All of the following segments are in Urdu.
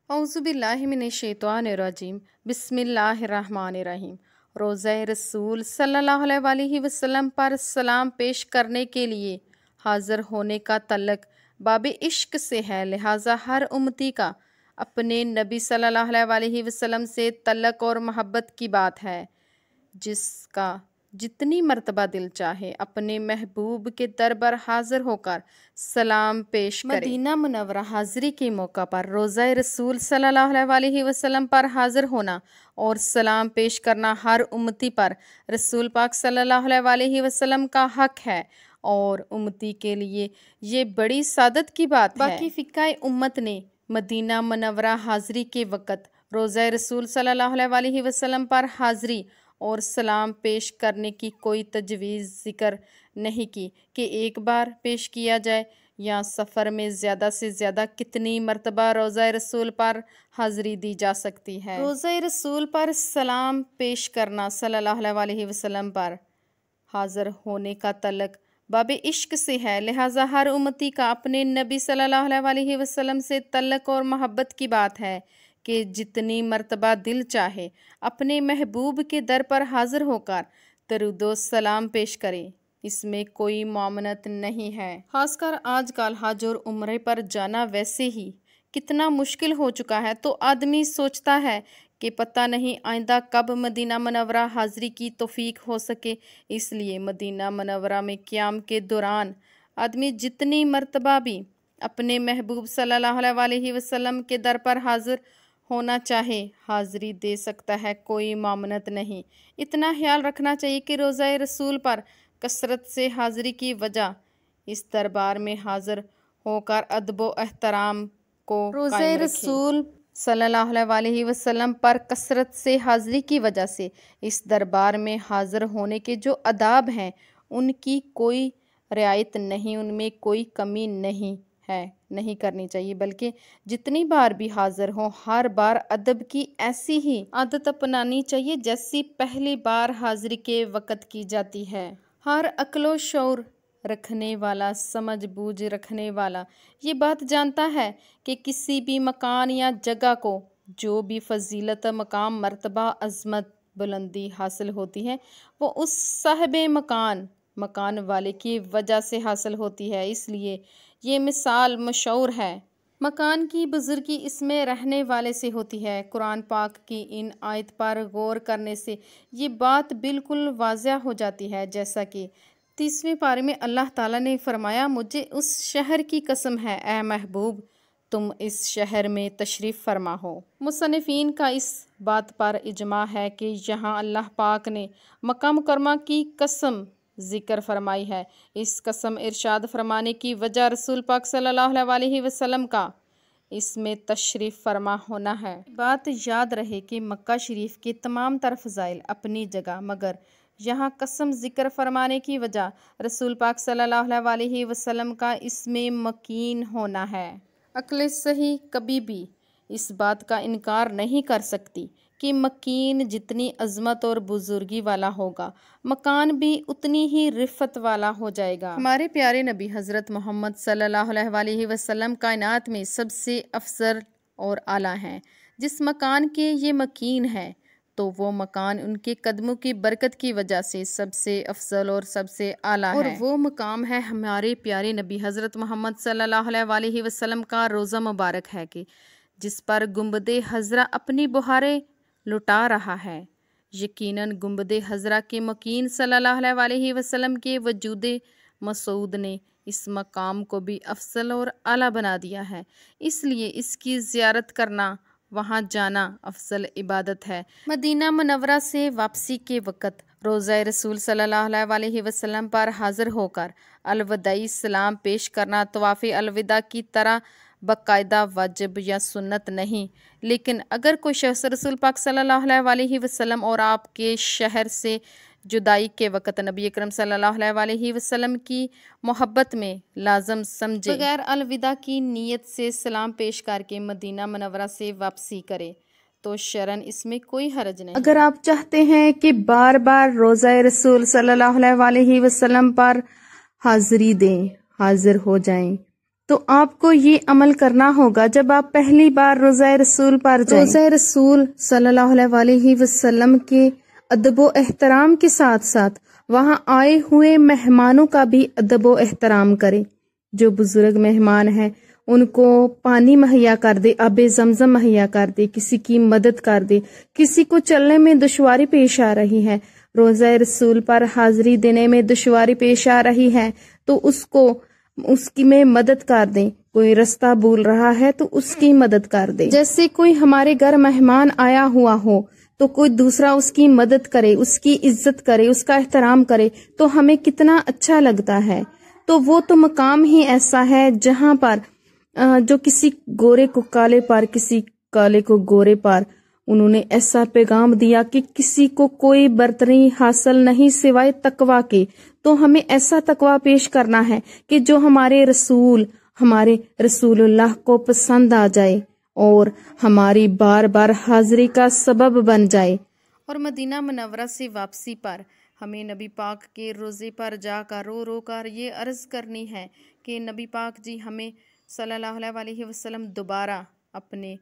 اعوذ باللہ من الشیطان الرجیم بسم اللہ الرحمن الرحیم۔ روضہ رسول صلی اللہ علیہ وآلہ وسلم پر سلام پیش کرنے کے لیے حاضر ہونے کا تعلق باب عشق سے ہے، لہٰذا ہر امتی کا اپنے نبی صلی اللہ علیہ وآلہ وسلم سے تعلق اور محبت کی بات ہے، جس کا جتنی مرتبہ دل چاہے اپنے محبوب کے در پر حاضر ہو کر سلام پیش کرے۔ مدینہ منورہ حاضری کے موقع پر روضہ رسول صلی اللہ علیہ وآلہ وسلم پر حاضر ہونا اور سلام پیش کرنا ہر امتی پر رسول پاک صلی اللہ علیہ وآلہ وسلم کا حق ہے اور امتی کے لیے یہ بڑی سعادت کی بات ہے۔ باقی فقہ امت نے مدینہ منورہ حاضری کے وقت روضہ رسول صلی اللہ علیہ وآلہ وسلم پر حاضری اور سلام پیش کرنے کی کوئی تجویز ذکر نہیں کی کہ ایک بار پیش کیا جائے یا سفر میں زیادہ سے زیادہ کتنی مرتبہ روضہ رسول پر حاضری دی جا سکتی ہے۔ روضہ رسول پر سلام پیش کرنا صلی اللہ علیہ وآلہ وسلم پر حاضر ہونے کا تعلق باب عشق سے ہے، لہٰذا ہر امتی کا اپنے نبی صلی اللہ علیہ وآلہ وسلم سے تعلق اور محبت کی بات ہے کہ جتنی مرتبہ دل چاہے اپنے محبوب کے در پر حاضر ہو کر درود و سلام پیش کرے، اس میں کوئی ممانعت نہیں ہے۔ خاص کر آج کل حج اور عمرے پر جانا ویسے ہی کتنا مشکل ہو چکا ہے، تو آدمی سوچتا ہے کہ پتہ نہیں آئندہ کب مدینہ منورہ حاضری کی توفیق ہو سکے، اس لیے مدینہ منورہ میں قیام کے دوران آدمی جتنی مرتبہ بھی اپنے محبوب صلی اللہ علیہ وآلہ وسلم کے در پر حاضر ہونا چاہے حاضری دے سکتا ہے، کوئی ممانعت نہیں۔ اتنا خیال رکھنا چاہیے کہ روضہ رسول پر کثرت سے حاضری کی وجہ اس دربار میں حاضر ہو کر ادب و احترام کو روضہ رسول صلی اللہ علیہ وآلہ وسلم پر کثرت سے حاضری کی وجہ سے اس دربار میں حاضر ہونے کے جو آداب ہیں ان کی کوئی رعایت نہیں، ان میں کوئی کمی نہیں ہے، نہیں کرنی چاہیے، بلکہ جتنی بار بھی حاضر ہوں ہر بار ادب کی ایسی ہی عادت اپنانی چاہیے جیسی پہلی بار حاضری کے وقت کی جاتی ہے۔ ہر عقل و شعور رکھنے والا، سمجھ بوجھ رکھنے والا یہ بات جانتا ہے کہ کسی بھی مکان یا جگہ کو جو بھی فضیلت، مقام، مرتبہ، عظمت، بلندی حاصل ہوتی ہے وہ اس صاحب مکان والے کی وجہ سے حاصل ہوتی ہے، اس لیے یہ مثال مشہور ہے۔ مکان کی بزرگی اس میں رہنے والے سے ہوتی ہے۔ قرآن پاک کی ان آیت پر غور کرنے سے یہ بات بالکل واضح ہو جاتی ہے، جیسا کہ 30ویں پارے میں اللہ تعالیٰ نے فرمایا، مجھے اس شہر کی قسم ہے اے محبوب تم اس شہر میں تشریف فرما ہو۔ مصنفین کا اس بات پر اجماع ہے کہ یہاں اللہ پاک نے مکہ مکرمہ کی قسم ذکر فرمائی ہے۔ اس قسم ارشاد فرمانے کی وجہ رسول پاک صلی اللہ علیہ وآلہ وسلم کا اس میں تشریف فرما ہونا ہے۔ بات یاد رہے کہ مکہ شریف کے تمام تر فضائل اپنی جگہ، مگر یہاں قسم ذکر فرمانے کی وجہ رسول پاک صلی اللہ علیہ وآلہ وسلم کا اس میں مکین ہونا ہے۔ عقل صحیح کبھی بھی اس بات کا انکار نہیں کر سکتی کہ مکین جتنی عظمت اور بزرگی والا ہوگا مکان بھی اتنی ہی رفت والا ہو جائے گا۔ ہمارے پیارے نبی حضرت محمد صلی اللہ علیہ وآلہ وسلم کائنات میں سب سے افضل اور اعلیٰ ہیں۔ جس مکان کے یہ مکین ہے تو وہ مکان ان کے قدموں کی برکت کی وجہ سے سب سے افضل اور سب سے اعلیٰ ہے، اور وہ مقام ہے ہمارے پیارے نبی حضرت محمد صلی اللہ علیہ وآلہ وسلم کا روضہ مبارک ہے کہ جس پر گنبد خضرا اپنی بہاریں لٹا رہا ہے۔ یقیناً گنبد خضرا کے مکین صلی اللہ علیہ وآلہ وسلم کے وجود مسعود نے اس مقام کو بھی افضل اور اعلیٰ بنا دیا ہے، اس لیے اس کی زیارت کرنا، وہاں جانا افضل عبادت ہے۔ مدینہ منورہ سے واپسی کے وقت روضہ رسول صلی اللہ علیہ وآلہ وسلم پر حاضر ہو کر الوداعی سلام پیش کرنا طواف الوداع کی طرح باقاعدہ واجب یا سنت نہیں، لیکن اگر کوئی شخص رسول پاک صلی اللہ علیہ وآلہ وسلم اور آپ کے شہر سے جدائی کے وقت نبی اکرم صلی اللہ علیہ وآلہ وسلم کی محبت میں لازم سمجھے بغیر الوداع کی نیت سے سلام پیش کر کے مدینہ منورہ سے واپسی کرے تو شرعاً اس میں کوئی حرج نہیں۔ اگر آپ چاہتے ہیں کہ بار بار روضہ رسول صلی اللہ علیہ وآلہ وسلم پر حاضری دیں، حاضر ہو جائیں، تو آپ کو یہ عمل کرنا ہوگا جب آپ پہلی بار روضہ رسول پر جائیں۔ روضہ رسول صلی اللہ علیہ وسلم کے ادب و احترام کے ساتھ ساتھ وہاں آئے ہوئے مہمانوں کا بھی ادب و احترام کرے۔ جو بزرگ مہمان ہیں ان کو پانی مہیا کر دے، آب زمزم مہیا کر دے، کسی کی مدد کر دے۔ کسی کو چلنے میں دشواری پیش آ رہی ہے، روضہ رسول پر حاضری دینے میں دشواری پیش آ رہی ہے تو اس کی میں مدد کر دیں۔ کوئی رستہ بھول رہا ہے تو اس کی مدد کر دیں۔ جیسے کوئی ہمارے گھر مہمان آیا ہوا ہو تو کوئی دوسرا اس کی مدد کرے، اس کی عزت کرے، اس کا احترام کرے تو ہمیں کتنا اچھا لگتا ہے۔ تو وہ تو مقام ہی ایسا ہے جہاں پر جو کسی گورے کو کالے پر، کسی کالے کو گورے پر انہوں نے ایسا پیغام دیا کہ کسی کو کوئی برتری حاصل نہیں سوائے تقویٰ کے۔ تو ہمیں ایسا تقویٰ پیش کرنا ہے کہ جو ہمارے رسول اللہ کو پسند آ جائے اور ہماری بار بار حاضری کا سبب بن جائے۔ اور مدینہ منورہ سے واپسی پر ہمیں نبی پاک کے روزے پر جا کر رو رو کر یہ عرض کرنی ہے کہ نبی پاک جی ہمیں صلی اللہ علیہ وسلم دوبارہ اپنے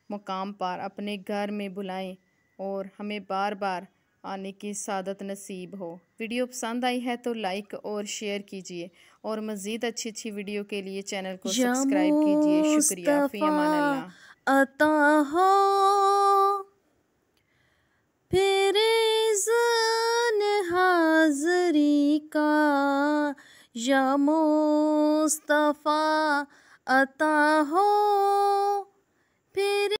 مقام پر اپنے گھر میں بلائیں اور ہمیں بار بار آنے کی سعادت نصیب ہو۔ ویڈیو پسند آئی ہے تو لائک اور شیئر کیجیے اور مزید اچھی ویڈیو کے لیے چینل کو سبسکرائب کیجیے۔ شکریہ، فی امان اللہ۔ عطا ہو پھر اذن حاضری کا، یا مصطفیٰ عطا ہو